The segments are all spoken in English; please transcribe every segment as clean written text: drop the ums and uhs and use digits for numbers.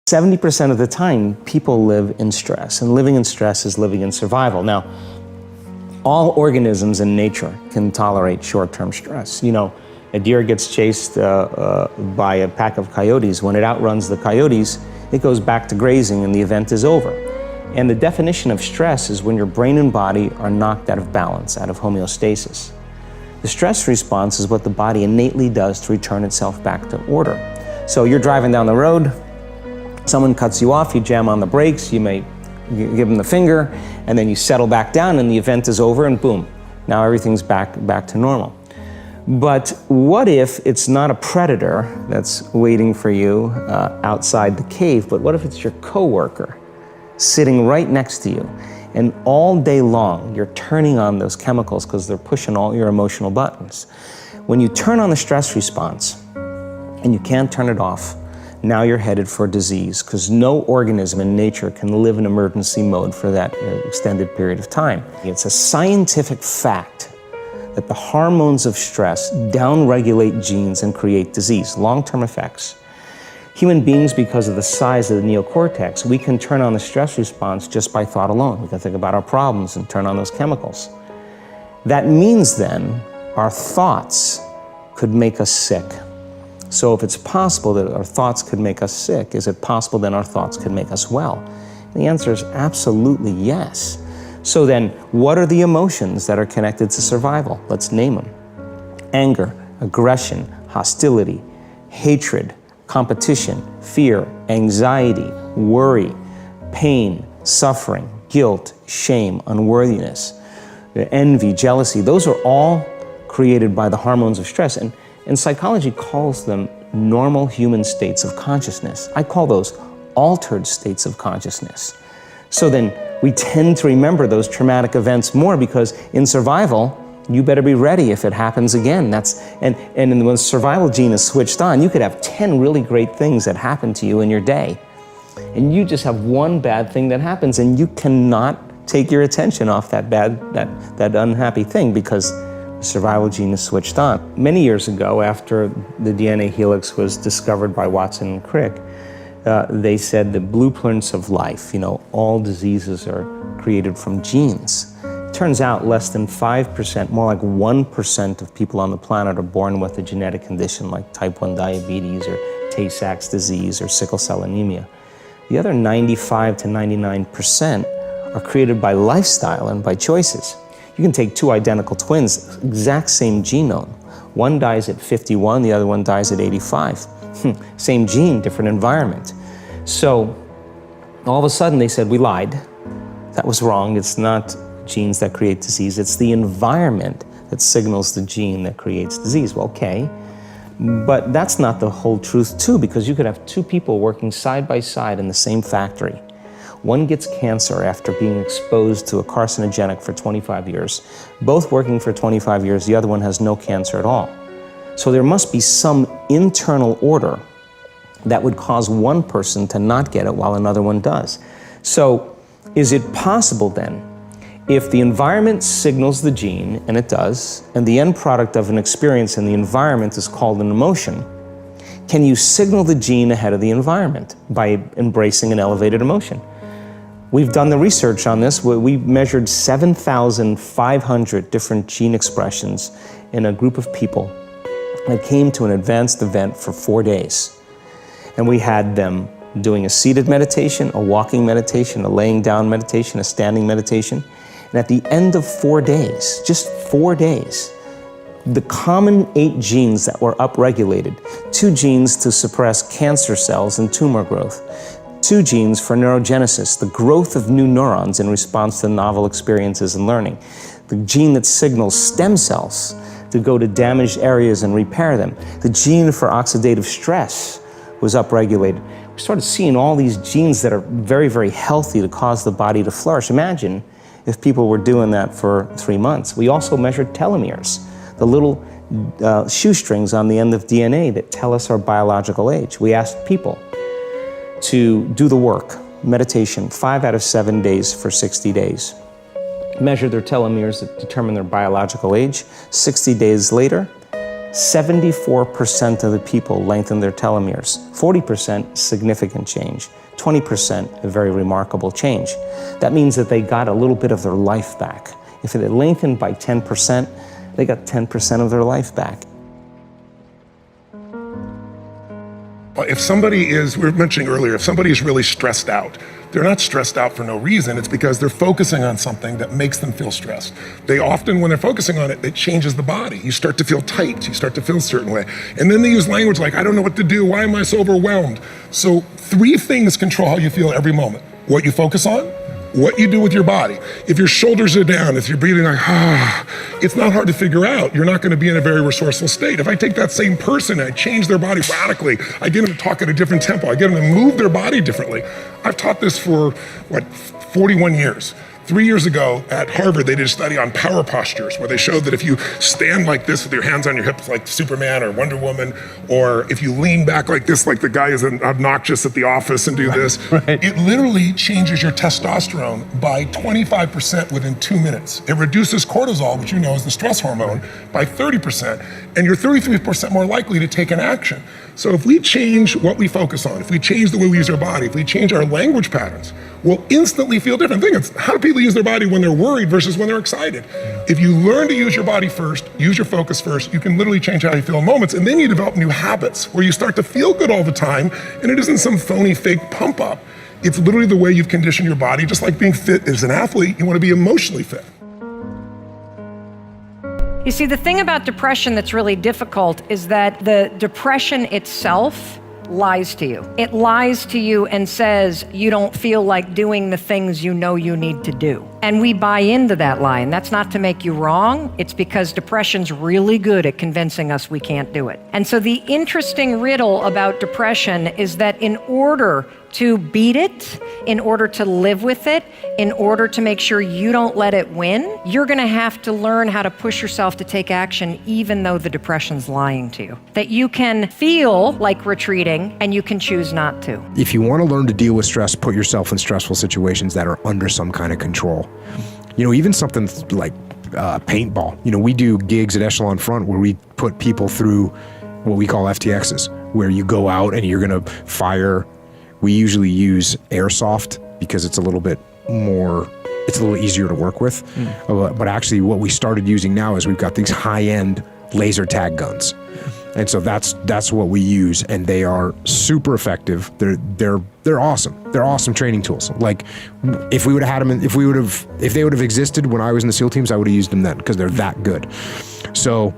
70% of the time, people live in stress, and living in stress is living in survival. Now, all organisms in nature can tolerate short-term stress. You know, a deer gets chased by a pack of coyotes. When it outruns the coyotes, it goes back to grazing and the event is over. And the definition of stress is when your brain and body are knocked out of balance, out of homeostasis. The stress response is what the body innately does to return itself back to order. So you're driving down the road, someone cuts you off, you jam on the brakes, you give them the finger, and then you settle back down and the event is over and boom, now everything's back to normal. But what if it's not a predator that's waiting for you outside the cave, but what if it's your coworker sitting right next to you, and all day long you're turning on those chemicals because they're pushing all your emotional buttons. When you turn on the stress response and you can't turn it off, now you're headed for disease, because no organism in nature can live in emergency mode for that extended period of time. It's a scientific fact that the hormones of stress downregulate genes and create disease, long-term effects. Human beings, because of the size of the neocortex, we can turn on the stress response just by thought alone. We can think about our problems and turn on those chemicals. That means then our thoughts could make us sick. So if it's possible that our thoughts could make us sick, is it possible then our thoughts could make us well? And the answer is absolutely yes. So then, what are the emotions that are connected to survival? Let's name them. Anger, aggression, hostility, hatred, competition, fear, anxiety, worry, pain, suffering, guilt, shame, unworthiness, envy, jealousy. Those are all created by the hormones of stress. And psychology calls them normal human states of consciousness. I call those altered states of consciousness. So then we tend to remember those traumatic events more because in survival, you better be ready if it happens again. And when the survival gene is switched on, you could have 10 really great things that happen to you in your day. And you just have one bad thing that happens and you cannot take your attention off that unhappy thing because survival gene is switched on. Many years ago, after the DNA helix was discovered by Watson and Crick, they said the blueprints of life, all diseases are created from genes. It turns out less than 5%, more like 1% of people on the planet are born with a genetic condition like type 1 diabetes or Tay-Sachs disease or sickle cell anemia. The other 95 to 99% are created by lifestyle and by choices. You can take two identical twins, exact same genome. One dies at 51, the other one dies at 85. Same gene, different environment. So all of a sudden they said, we lied. That was wrong. It's not genes that create disease. It's the environment that signals the gene that creates disease. Well, okay, but that's not the whole truth too, because you could have two people working side by side in the same factory. One gets cancer after being exposed to a carcinogenic for 25 years. Both working for 25 years, the other one has no cancer at all. So there must be some internal order that would cause one person to not get it while another one does. So is it possible then, if the environment signals the gene, and it does, and the end product of an experience in the environment is called an emotion, can you signal the gene ahead of the environment by embracing an elevated emotion? We've done the research on this. We measured 7,500 different gene expressions in a group of people that came to an advanced event for 4 days. And we had them doing a seated meditation, a walking meditation, a laying down meditation, a standing meditation. And at the end of 4 days, just 4 days, the common 8 genes that were upregulated, 2 genes to suppress cancer cells and tumor growth, 2 genes for neurogenesis, the growth of new neurons in response to novel experiences and learning, the gene that signals stem cells to go to damaged areas and repair them, the gene for oxidative stress was upregulated. We started seeing all these genes that are very, very healthy to cause the body to flourish. Imagine if people were doing that for 3 months. We also measured telomeres, the little shoestrings on the end of DNA that tell us our biological age. We asked people to do the work, meditation, 5 out of 7 days for 60 days. Measure their telomeres that determine their biological age. 60 days later, 74% of the people lengthen their telomeres. 40%, significant change. 20%, a very remarkable change. That means that they got a little bit of their life back. If it had lengthened by 10%, they got 10% of their life back. If somebody is, we were mentioning earlier, if somebody is really stressed out, they're not stressed out for no reason. It's because they're focusing on something that makes them feel stressed. They often, when they're focusing on it, it changes the body. You start to feel tight. You start to feel a certain way. And then they use language like, I don't know what to do. Why am I so overwhelmed? So 3 things control how you feel every moment. What you focus on, what you do with your body. If your shoulders are down, if you're breathing like, it's not hard to figure out. You're not going to be in a very resourceful state. If I take that same person and I change their body radically, I get them to talk at a different tempo. I get them to move their body differently. I've taught this for, 41 years. 3 years ago at Harvard, they did a study on power postures where they showed that if you stand like this with your hands on your hips like Superman or Wonder Woman, or if you lean back like this like the guy is obnoxious at the office and do this, it literally changes your testosterone by 25% within 2 minutes. It reduces cortisol, which you know is the stress hormone, by 30%, and you're 33% more likely to take an action. So if we change what we focus on, if we change the way we use our body, if we change our language patterns, we'll instantly feel different. Think it's how do people use their body when they're worried versus when they're excited? If you learn to use your body first, use your focus first, you can literally change how you feel in moments, and then you develop new habits where you start to feel good all the time, and it isn't some phony fake pump up. It's literally the way you've conditioned your body. Just like being fit as an athlete, you want to be emotionally fit. You see, the thing about depression that's really difficult is that the depression itself lies to you. It lies to you and says you don't feel like doing the things you know you need to do. And we buy into that lie, and that's not to make you wrong. It's because depression's really good at convincing us we can't do it. And so the interesting riddle about depression is that in order to beat it, in order to live with it, in order to make sure you don't let it win, you're gonna have to learn how to push yourself to take action even though the depression's lying to you. That you can feel like retreating and you can choose not to. If you wanna learn to deal with stress, put yourself in stressful situations that are under some kind of control. You know, even something like paintball. You know, we do gigs at Echelon Front where we put people through what we call FTXs, where you go out and you're gonna fire. We usually use airsoft because it's a little easier to work with. But actually what we started using now is we've got these high-end laser tag guns. And so that's what we use, and they are super effective. They're awesome. They're awesome training tools. Like if we would have had them, if they would have existed when I was in the SEAL teams, I would have used them then because they're that good. So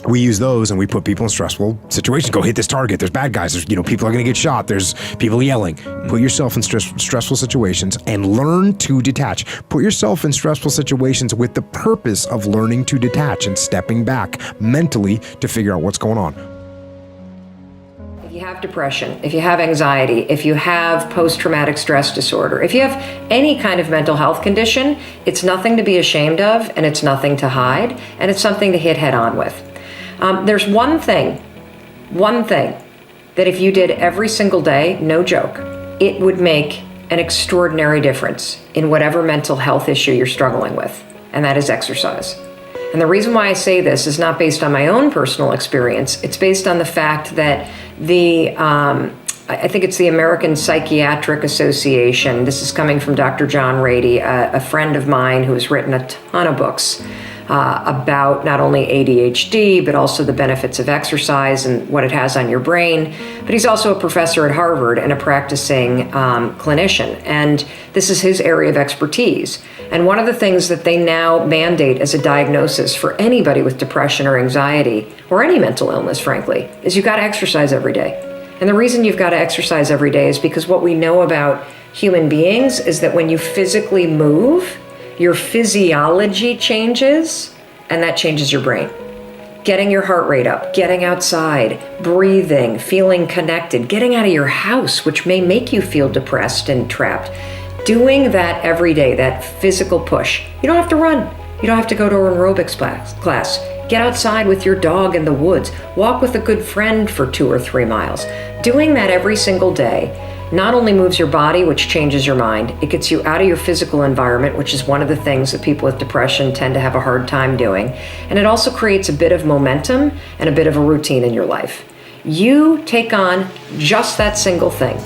we use those and we put people in stressful situations. Go hit this target. There's bad guys. There's, people are going to get shot. There's people yelling. Put yourself in stressful situations and learn to detach. Put yourself in stressful situations with the purpose of learning to detach and stepping back mentally to figure out what's going on. If you have depression, if you have anxiety, if you have post-traumatic stress disorder, if you have any kind of mental health condition, it's nothing to be ashamed of and it's nothing to hide, and it's something to hit head on with. There's one thing that if you did every single day, no joke, it would make an extraordinary difference in whatever mental health issue you're struggling with, and that is exercise. And the reason why I say this is not based on my own personal experience. It's based on the fact that I think it's the American Psychiatric Association. This is coming from Dr. John Rady, a friend of mine who has written a ton of books about not only ADHD, but also the benefits of exercise and what it has on your brain. But he's also a professor at Harvard and a practicing clinician. And this is his area of expertise. And one of the things that they now mandate as a diagnosis for anybody with depression or anxiety, or any mental illness, frankly, is you've got to exercise every day. And the reason you've got to exercise every day is because what we know about human beings is that when you physically move, your physiology changes, and that changes your brain. Getting your heart rate up, getting outside, breathing, feeling connected, getting out of your house, which may make you feel depressed and trapped. Doing that every day, that physical push. You don't have to run. You don't have to go to an aerobics class. Get outside with your dog in the woods. Walk with a good friend for 2 or 3 miles. Doing that every single day not only moves your body, which changes your mind, it gets you out of your physical environment, which is one of the things that people with depression tend to have a hard time doing. And it also creates a bit of momentum and a bit of a routine in your life. You take on just that single thing.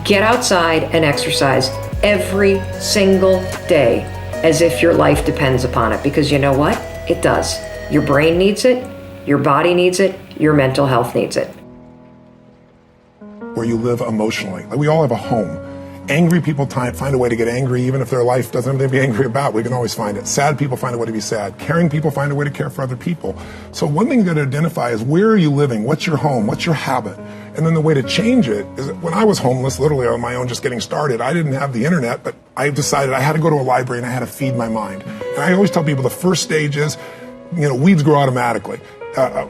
Get outside and exercise every single day as if your life depends upon it, because you know what? It does. Your brain needs it, your body needs it, your mental health needs it. Where you live emotionally. Like, we all have a home. Angry people find a way to get angry even if their life doesn't have anything to be angry about. We can always find it. Sad people find a way to be sad. Caring people find a way to care for other people. So one thing you got to identify is, where are you living? What's your home? What's your habit? And then the way to change it is, when I was homeless, literally on my own, just getting started, I didn't have the internet, but I decided I had to go to a library and I had to feed my mind. And I always tell people the first stage is, weeds grow automatically.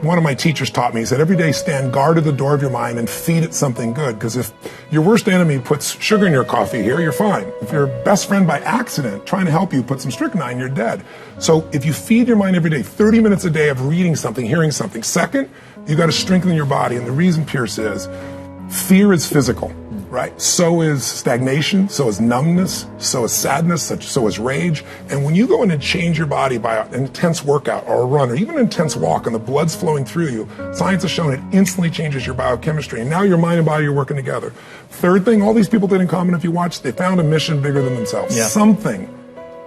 One of my teachers taught me, he said, every day stand guard at the door of your mind and feed it something good. Because if your worst enemy puts sugar in your coffee here, you're fine. If your best friend by accident trying to help you put some strychnine, you're dead. So if you feed your mind every day, 30 minutes a day of reading something, hearing something. Second, you got to strengthen your body. And the reason, Pierce, is fear is physical, right? So is stagnation, so is numbness, so is sadness, so is rage. And when you go in and change your body by an intense workout or a run or even an intense walk, and the blood's flowing through you, science has shown it instantly changes your biochemistry. And now your mind and body are working together. Third thing, all these people did in common, if you watch, they found a mission bigger than themselves. Yeah. Something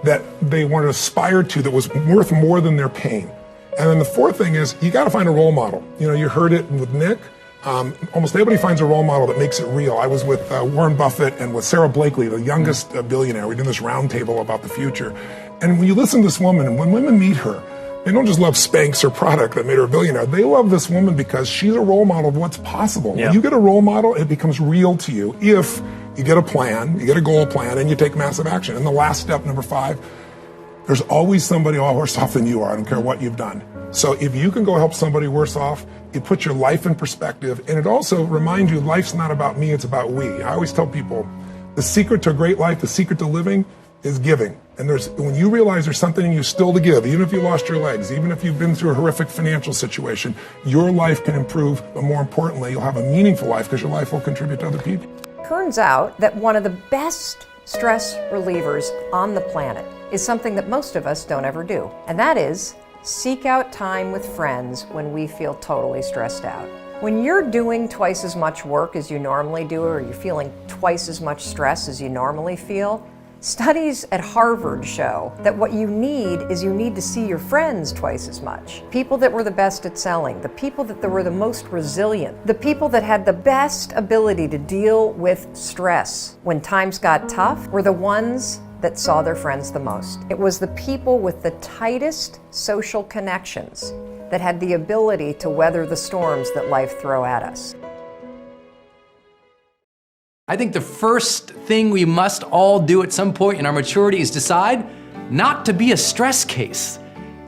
that they wanted to aspire to that was worth more than their pain. And then the fourth thing is, you got to find a role model. You heard it with Nick. Almost everybody finds a role model that makes it real. I was with Warren Buffett and with Sarah Blakely, the youngest billionaire. We did this roundtable about the future. And when you listen to this woman, and when women meet her, they don't just love Spanx, her product that made her a billionaire. They love this woman because she's a role model of what's possible. Yeah. When you get a role model, it becomes real to you if you get a plan, you get a goal plan, and you take massive action. And the last step, number 5, there's always somebody worse off than you are. I don't care what you've done. So if you can go help somebody worse off, it puts your life in perspective, and it also reminds you life's not about me, it's about we. I always tell people, the secret to a great life, the secret to living is giving. And when you realize there's something in you still to give, even if you lost your legs, even if you've been through a horrific financial situation, your life can improve, but more importantly, you'll have a meaningful life because your life will contribute to other people. Turns out that one of the best stress relievers on the planet is something that most of us don't ever do, and that is seek out time with friends when we feel totally stressed out. When you're doing twice as much work as you normally do, or you're feeling twice as much stress as you normally feel, studies at Harvard show that what you need to see your friends twice as much. People that were the best at selling, the people that were the most resilient, the people that had the best ability to deal with stress when times got tough were the ones that saw their friends the most. It was the people with the tightest social connections that had the ability to weather the storms that life throw at us. I think the first thing we must all do at some point in our maturity is decide not to be a stress case.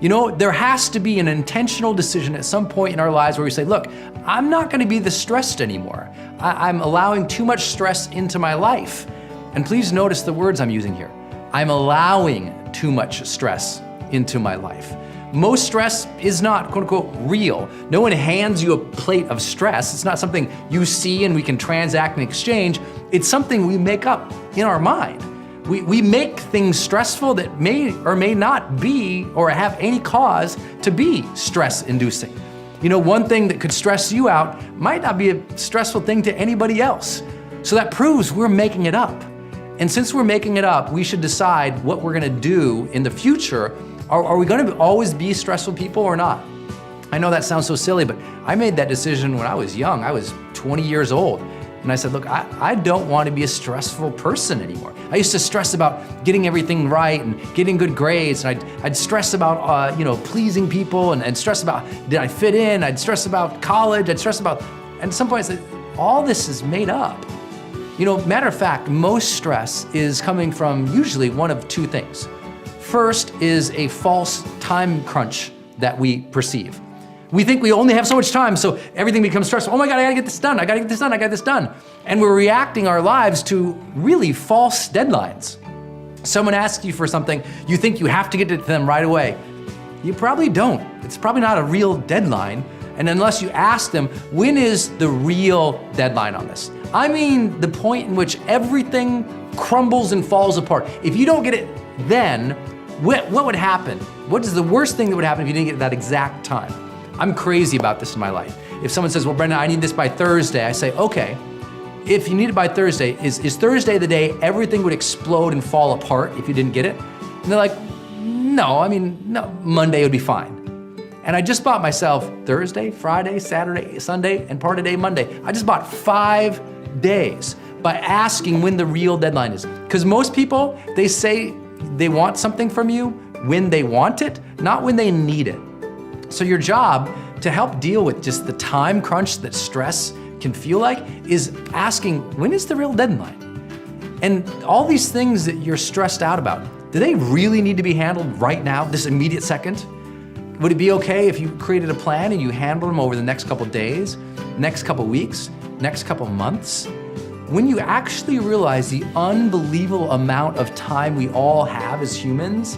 There has to be an intentional decision at some point in our lives where we say, look, I'm not gonna be this stressed anymore. I'm allowing too much stress into my life. And please notice the words I'm using here. I'm allowing too much stress into my life. Most stress is not, quote unquote, real. No one hands you a plate of stress. It's not something you see and we can transact and exchange. It's something we make up in our mind. We make things stressful that may or may not be or have any cause to be stress inducing. One thing that could stress you out might not be a stressful thing to anybody else. So that proves we're making it up. And since we're making it up, we should decide what we're gonna do in the future. Are we gonna always be stressful people or not? I know that sounds so silly, but I made that decision when I was young. I was 20 years old. And I said, look, I don't want to be a stressful person anymore. I used to stress about getting everything right and getting good grades. And I'd stress about, pleasing people and stress about, did I fit in? I'd stress about college. I'd stress about, and at some point I said, all this is made up. Matter of fact, most stress is coming from usually one of two things. First is a false time crunch that we perceive. We think we only have so much time, so everything becomes stressful. Oh my God, I gotta get this done, I gotta get this done, I gotta get this done. And we're reacting our lives to really false deadlines. Someone asks you for something, you think you have to get it to them right away. You probably don't. It's probably not a real deadline. And unless you ask them, when is the real deadline on this? I mean the point in which everything crumbles and falls apart. If you don't get it then, what would happen? What is the worst thing that would happen if you didn't get it at that exact time? I'm crazy about this in my life. If someone says, well, Brendan, I need this by Thursday, I say, okay, if you need it by Thursday, is Thursday the day everything would explode and fall apart if you didn't get it? And they're like, no, Monday would be fine. And I just bought myself Thursday, Friday, Saturday, Sunday, and part of day Monday. I just bought 5 days by asking when the real deadline is. Because most people, they say they want something from you when they want it, not when they need it. So your job to help deal with just the time crunch that stress can feel like is asking, when is the real deadline? And all these things that you're stressed out about, do they really need to be handled right now, this immediate second? Would it be okay if you created a plan and you handled them over the next couple days, next couple weeks, next couple months? When you actually realize the unbelievable amount of time we all have as humans,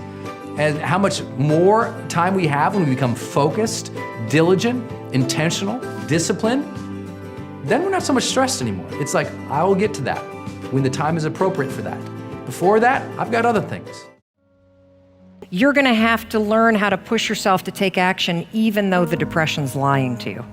and how much more time we have when we become focused, diligent, intentional, disciplined, then we're not so much stressed anymore. It's like, I will get to that when the time is appropriate for that. Before that, I've got other things. You're gonna have to learn how to push yourself to take action even though the depression's lying to you.